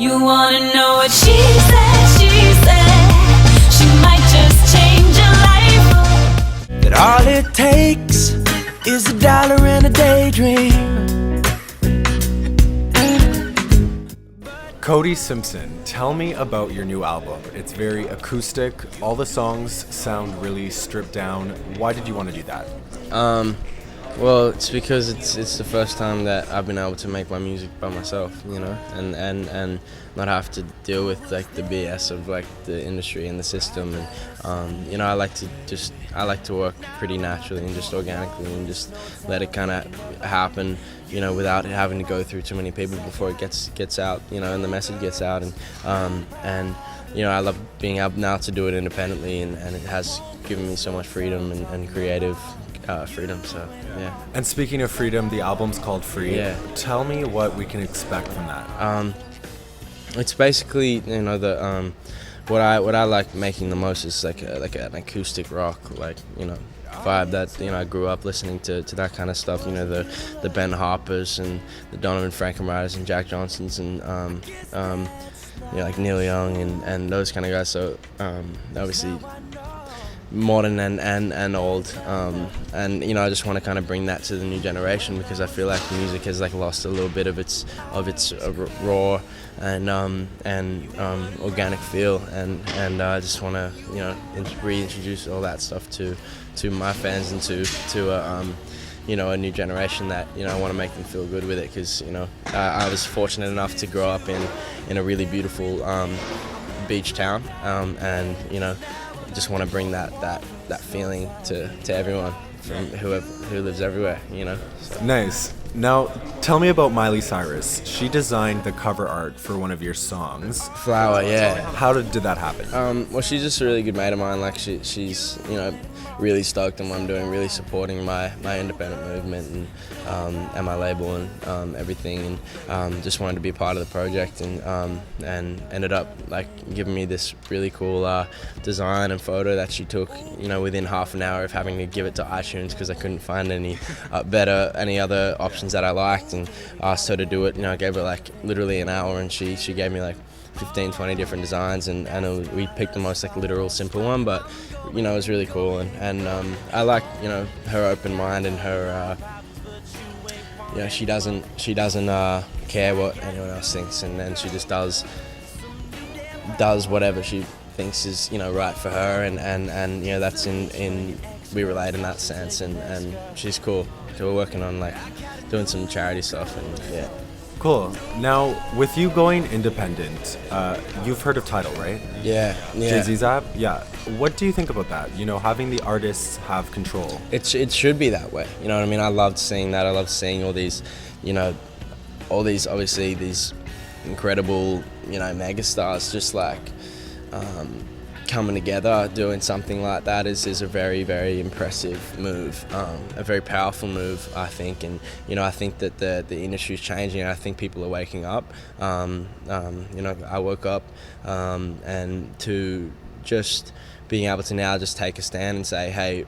You wanna know what she said, she might just change your life. That all it takes is $1 and a daydream. Cody Simpson, tell me about your new album. It's very acoustic. All the songs sound really stripped down. Why did you want to do that? Well, it's because it's the first time that I've been able to make my music by myself, you know, and not have to deal with like the BS of like the industry and the system, and you know, I like to work pretty naturally and just organically and just let it kind of happen, you know, without having to go through too many people before it gets out, you know, and the message gets out, and you know, I love being able now to do it independently, and it has given me so much freedom and creative freedom, so yeah. And speaking of freedom, the album's called Free. Yeah. Tell me what we can expect from that. It's basically, you know, the what I like making the most is like an acoustic rock, like, you know, vibe that, you know, I grew up listening to that kind of stuff, you know, the Ben Harpers and the Donovan Frankenreiters and Jack Johnsons and you know, like Neil Young and those kind of guys, so obviously modern and old, and you know, I just want to kind of bring that to the new generation, because I feel like music has like lost a little bit of its raw and organic feel, and I just want to, you know, reintroduce all that stuff to my fans and to you know, a new generation that, you know, I want to make them feel good with it, because, you know, I was fortunate enough to grow up in a really beautiful beach town, and, you know, just want to bring that feeling to everyone from who lives everywhere, you know. So. Nice. Now, tell me about Miley Cyrus. She designed the cover art for one of your songs. Flower, yeah. How did that happen? Well, she's just a really good mate of mine. Like she's, you know, really stoked on what I'm doing, really supporting my independent movement and my label and everything, and just wanted to be a part of the project, and ended up like giving me this really cool design and photo that she took, you know, within half an hour of having to give it to iTunes, because I couldn't find any other options that I liked, and asked her to do it. You know, I gave her like literally an hour, and she gave me like 15-20 different designs, and we picked the most like literal simple one, but you know, it was really cool, and I like, you know, her open mind and her you know, she doesn't care what anyone else thinks, and then she just does whatever she thinks is, you know, right for her, and you know, that's in we relate in that sense, and she's cool. So we're working on like doing some charity stuff, and yeah. Cool. Now, with you going independent, you've heard of Tidal, right? Yeah. Jay-Z's app? Yeah. What do you think about that? You know, having the artists have control. It should be that way. You know what I mean? I loved seeing that. I loved seeing all these, you know, obviously these incredible, you know, megastars just like coming together, doing something like that is a very, very impressive move, a very powerful move, I think. And you know, I think that the industry is changing, and I think people are waking up. You know, I woke up, and to just being able to now just take a stand and say, hey,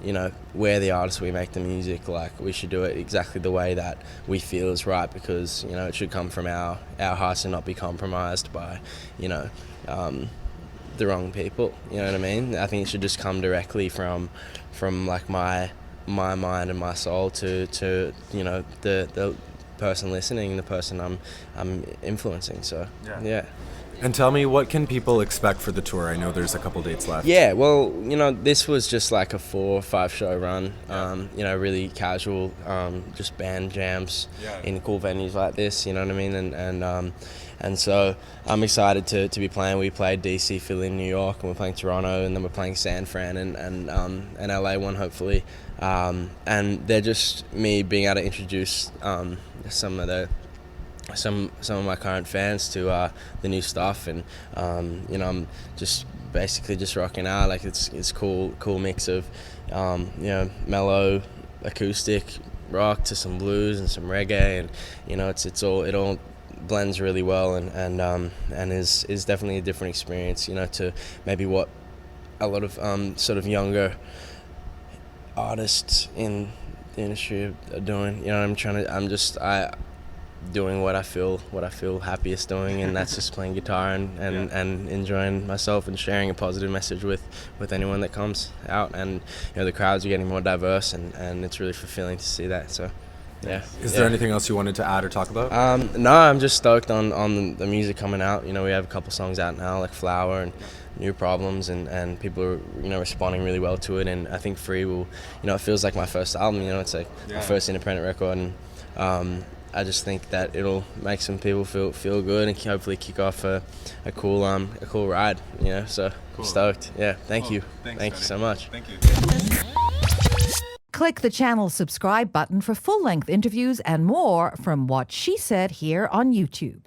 you know, we're the artists, we make the music, like we should do it exactly the way that we feel is right, because, you know, it should come from our hearts and not be compromised by, you know, the wrong people, you know what I mean? I think it should just come directly from like my mind and my soul to you know, the person listening, the person I'm influencing. So yeah. And tell me, what can people expect for the tour? I know there's a couple dates left. Yeah, well, you know, this was just like a 4 or 5 show run, you know, really casual, just band jams in cool venues like this, you know what I mean? And so I'm excited to be playing. We played DC, Philly, New York, and we're playing Toronto, and then we're playing San Fran and LA one, hopefully. And they're just me being able to introduce some of my current fans to the new stuff, and you know, I'm just basically just rocking out. Like it's cool mix of you know, mellow acoustic rock to some blues and some reggae, and you know, it all blends really well, and is definitely a different experience, you know, to maybe what a lot of sort of younger artists in the industry are doing. You know, doing what I feel happiest doing, and that's just playing guitar and enjoying myself and sharing a positive message with anyone that comes out. And the crowds are getting more diverse, and it's really fulfilling to see that. So yeah. Is there anything else you wanted to add or talk about? No, I'm just stoked on the music coming out. We have a couple songs out now, like Flower and New Problems, and people are responding really well to it. And I think Free will, it feels like my first album. It's like my first independent record, and I just think that it'll make some people feel good and hopefully kick off a cool ride. So cool. Stoked. Yeah, thank you. Thank you so much. Thank you. Click the channel subscribe button for full-length interviews and more from What She Said here on YouTube.